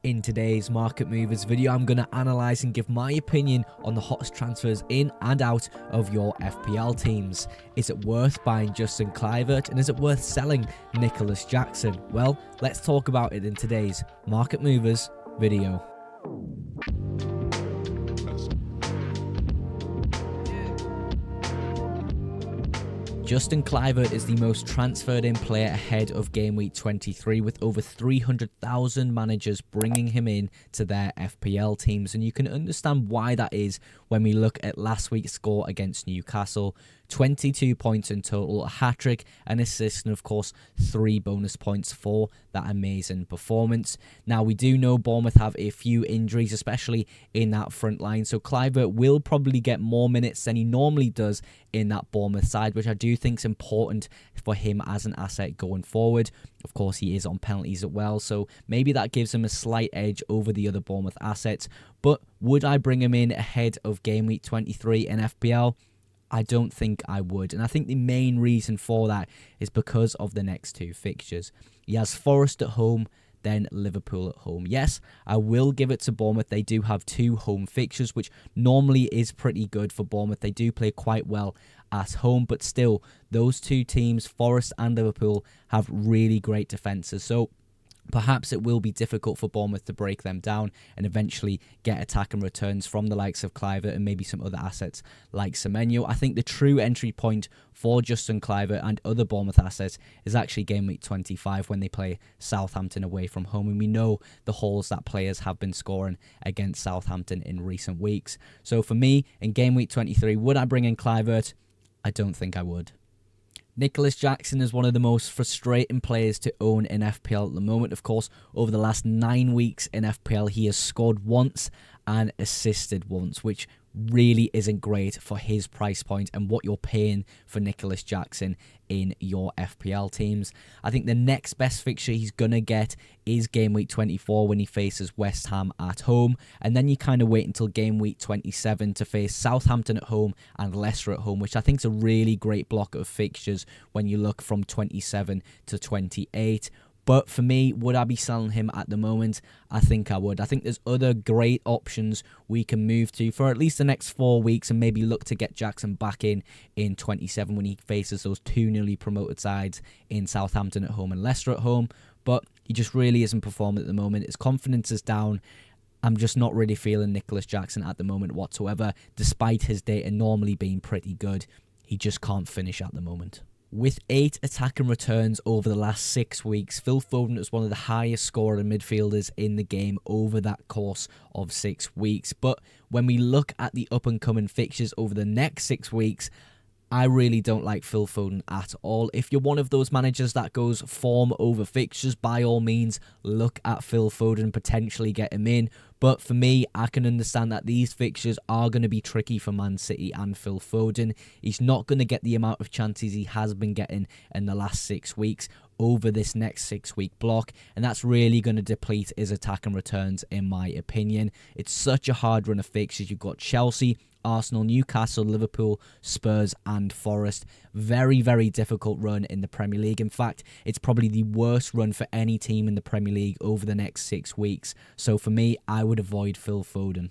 In today's Market Movers video, I'm going to analyse and give my opinion on the hottest transfers in and out of your FPL teams. Is it worth buying Justin Kluivert, and is it worth selling Nicholas Jackson? Well, let's talk about it in today's Market Movers video. Justin Kluivert is the most transferred in player ahead of game week 23, with over 300,000 managers bringing him in to their FPL teams, and you can understand why that is when we look at last week's score against Newcastle. 22 points in total, a hat-trick, an assist, and of course 3 bonus points for that amazing performance. Now, we do know Bournemouth have a few injuries, especially in that front line, so Kluivert will probably get more minutes than he normally does in that Bournemouth side, which I do think is important for him as an asset going forward. Of course, he is on penalties as well, so maybe that gives him a slight edge over the other Bournemouth assets. But would I bring him in ahead of game week 23 in FPL? I don't think I would, and I think the main reason for that is because of the next two fixtures. He has Forest at home, then Liverpool at home. Yes, I will give it to Bournemouth. They do have 2 home fixtures, which normally is pretty good for Bournemouth. They do play quite well at home, but still, those 2 teams, Forest and Liverpool, have really great defences. So perhaps it will be difficult for Bournemouth to break them down and eventually get attack and returns from the likes of Kluivert and maybe some other assets like Semenyo. I think the true entry point for Justin Kluivert and other Bournemouth assets is actually game week 25 when they play Southampton away from home. And we know the hauls that players have been scoring against Southampton in recent weeks. So for me, in game week 23, would I bring in Kluivert? I don't think I would. Nicholas Jackson is one of the most frustrating players to own in FPL at the moment. Of course, over the last 9 weeks in FPL, he has scored once and assisted once, which really isn't great for his price point and what you're paying for Nicholas Jackson in your FPL teams. I think the next best fixture he's going to get is game week 24 when he faces West Ham at home, and then you kind of wait until game week 27 to face Southampton at home and Leicester at home, which I think is a really great block of fixtures when you look from 27 to 28. But for me, would I be selling him at the moment? I think I would. I think there's other great options we can move to for at least the next 4 weeks and maybe look to get Jackson back in 27 when he faces those 2 newly promoted sides in Southampton at home and Leicester at home. But he just really isn't performing at the moment. His confidence is down. I'm just not really feeling Nicholas Jackson at the moment whatsoever, despite his data normally being pretty good. He just can't finish at the moment. With 8 attack and returns over the last 6 weeks, Phil Foden is one of the highest scoring midfielders in the game over that course of 6 weeks. But when we look at the up-and-coming fixtures over the next 6 weeks, I really don't like Phil Foden at all. If you're one of those managers that goes form over fixtures, by all means, look at Phil Foden, potentially get him in. But for me, I can understand that these fixtures are going to be tricky for Man City and Phil Foden. He's not going to get the amount of chances he has been getting in the last 6 weeks over this next 6-week block, and that's really going to deplete his attack and returns, in my opinion. It's such a hard run of fixtures. You've got Chelsea, Arsenal, Newcastle, Liverpool, Spurs and Forest. Very, very difficult run in the Premier League. In fact, it's probably the worst run for any team in the Premier League over the next 6 weeks. So for me, I would avoid Phil Foden.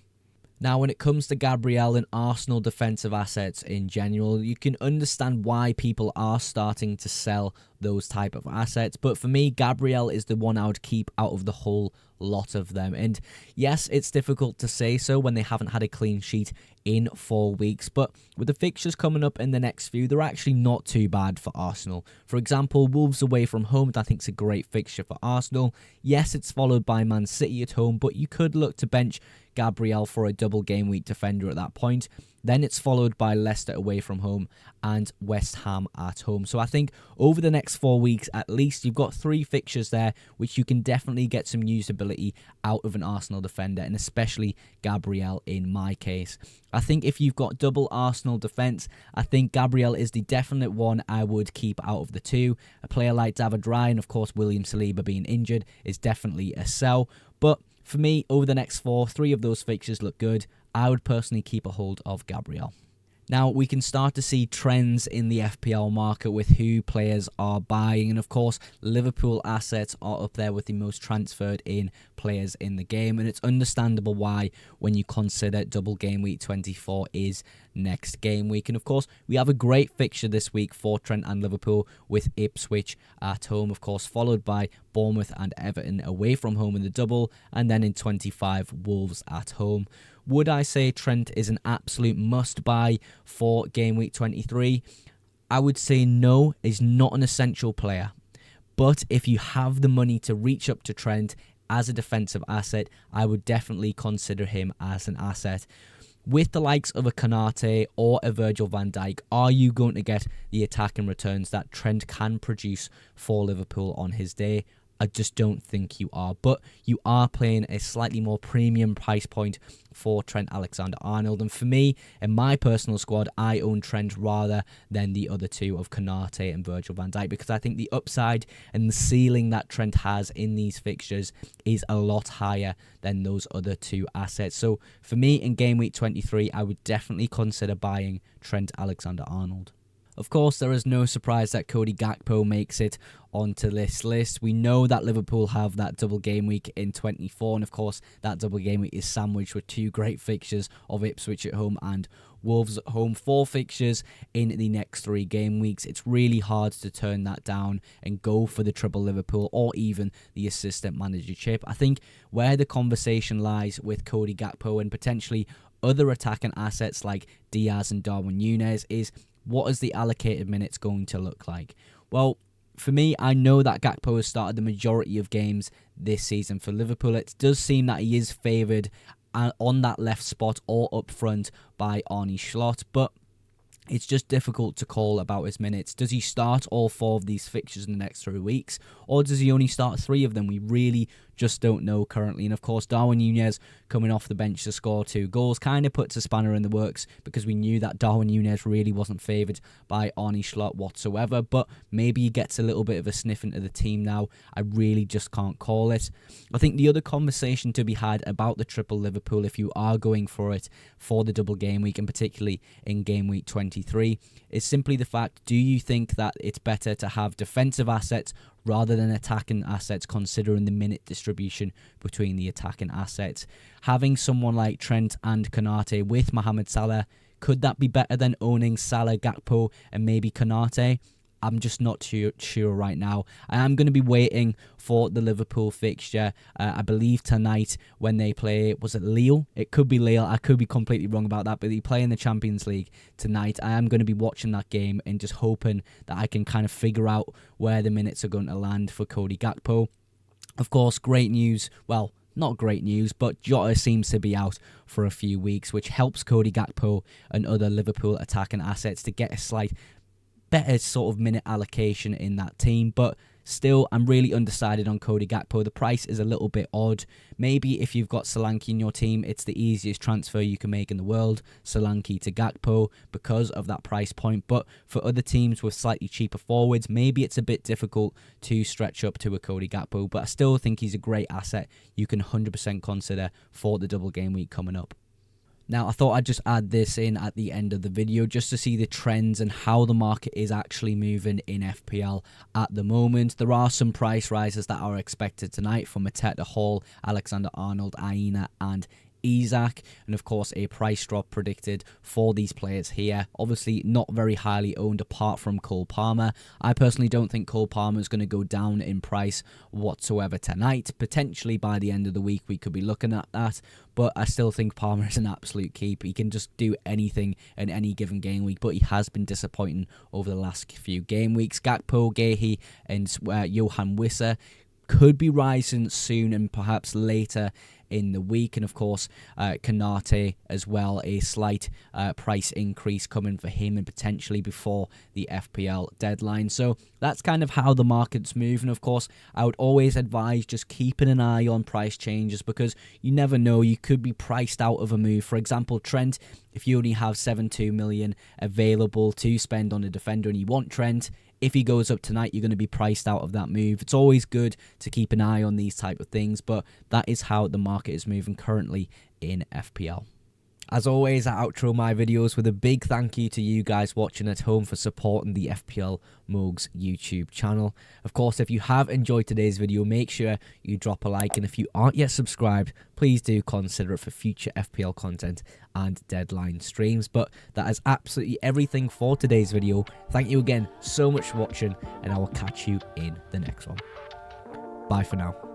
Now, when it comes to Gabriel and Arsenal defensive assets in general, you can understand why people are starting to sell those type of assets. But for me, Gabriel is the one I would keep out of the whole lot of them. And yes, it's difficult to say so when they haven't had a clean sheet in 4 weeks, but with the fixtures coming up in the next few, they're actually not too bad for Arsenal. For example, Wolves away from home, I think is a great fixture for Arsenal. Yes, it's followed by Man City at home, but you could look to bench Gabriel for a double game week defender at that point. Then it's followed by Leicester away from home and West Ham at home. So I think over the next 4 weeks at least, you've got 3 fixtures there which you can definitely get some usability out of an Arsenal defender, and especially Gabriel in my case. I think if you've got double Arsenal defence, I think Gabriel is the definite one I would keep out of the 2. A player like David Raya, of course William Saliba being injured, is definitely a sell. But for me, over the next 4, 3 of those fixtures look good. I would personally keep a hold of Gabriel. Now, we can start to see trends in the FPL market with who players are buying. And of course, Liverpool assets are up there with the most transferred in players in the game. And it's understandable why when you consider double game week 24 is next game week. And of course, we have a great fixture this week for Trent and Liverpool with Ipswich at home, of course, followed by Bournemouth and Everton away from home in the double. And then in 25, Wolves at home. Would I say Trent is an absolute must-buy for game week 23? I would say no, he's not an essential player. But if you have the money to reach up to Trent as a defensive asset, I would definitely consider him as an asset. With the likes of a Konate or a Virgil van Dijk, are you going to get the attacking returns that Trent can produce for Liverpool on his day? I just don't think you are. But you are playing a slightly more premium price point for Trent Alexander-Arnold. And for me, in my personal squad, I own Trent rather than the other two of Konate and Virgil van Dijk, because I think the upside and the ceiling that Trent has in these fixtures is a lot higher than those other two assets. So for me, in game week 23, I would definitely consider buying Trent Alexander-Arnold. Of course, there is no surprise that Cody Gakpo makes it onto this list. We know that Liverpool have that double game week in 24, and of course, that double game week is sandwiched with two great fixtures of Ipswich at home and Wolves at home. 4 fixtures in the next 3 game weeks. It's really hard to turn that down and go for the triple Liverpool or even the assistant manager chip. I think where the conversation lies with Cody Gakpo and potentially other attacking assets like Diaz and Darwin Núñez is, what is the allocated minutes going to look like? Well, for me, I know that Gakpo has started the majority of games this season for Liverpool. It does seem that he is favoured on that left spot or up front by Arne Slot, but it's just difficult to call about his minutes. Does he start all 4 of these fixtures in the next 3 weeks, or does he only start 3 of them? We really just don't know currently. And of course, Darwin Núñez coming off the bench to score 2 goals kind of puts a spanner in the works, because we knew that Darwin Núñez really wasn't favoured by Arne Slot whatsoever. But maybe he gets a little bit of a sniff into the team now. I really just can't call it. I think the other conversation to be had about the triple Liverpool, if you are going for it for the double game week, and particularly in game week 23, is simply the fact, do you think that it's better to have defensive assets rather than attacking assets, considering the minute distribution between the attacking assets? Having someone like Trent and Konate with Mohamed Salah, could that be better than owning Salah, Gakpo and maybe Konate? I'm just not too sure right now. I am going to be waiting for the Liverpool fixture. I believe tonight when they play, was it Lille? It could be Lille. I could be completely wrong about that, but they play in the Champions League tonight. I am going to be watching that game and just hoping that I can kind of figure out where the minutes are going to land for Cody Gakpo. Of course, great news. Well, not great news, but Jota seems to be out for a few weeks, which helps Cody Gakpo and other Liverpool attacking assets to get a slight better sort of minute allocation in that team. But still, I'm really undecided on Cody Gakpo. The price is a little bit odd. Maybe if you've got Solanke in your team, it's the easiest transfer you can make in the world, Solanke to Gakpo, because of that price point. But for other teams with slightly cheaper forwards, maybe it's a bit difficult to stretch up to a Cody Gakpo. But I still think he's a great asset you can 100% consider for the double game week coming up. Now, I thought I'd just add this in at the end of the video just to see the trends and how the market is actually moving in FPL at the moment. There are some price rises that are expected tonight from Mateta, Hall, Alexander-Arnold, Aina and Isak, and of course a price drop predicted for these players here. Obviously not very highly owned apart from Cole Palmer. I personally don't think Cole Palmer is going to go down in price whatsoever tonight. Potentially by the end of the week we could be looking at that, but I still think Palmer is an absolute keep. He can just do anything in any given game week, but he has been disappointing over the last few game weeks. Gakpo, Gehi and Johan Wissa could be rising soon and perhaps later in the week. And of course, Konate as well, a slight price increase coming for him and potentially before the FPL deadline. So that's kind of how the market's moving. Of course, I would always advise just keeping an eye on price changes, because you never know, you could be priced out of a move. For example, Trent, if you only have 7.2 million available to spend on a defender and you want Trent, if he goes up tonight, you're going to be priced out of that move. It's always good to keep an eye on these type of things, but that is how the market is moving currently in FPL. As always, I outro my videos with a big thank you to you guys watching at home for supporting the FPL Mugs YouTube channel. Of course, if you have enjoyed today's video, make sure you drop a like, and if you aren't yet subscribed, please do consider it for future FPL content and deadline streams. But that is absolutely everything for today's video. Thank you again so much for watching, and I will catch you in the next one. Bye for now.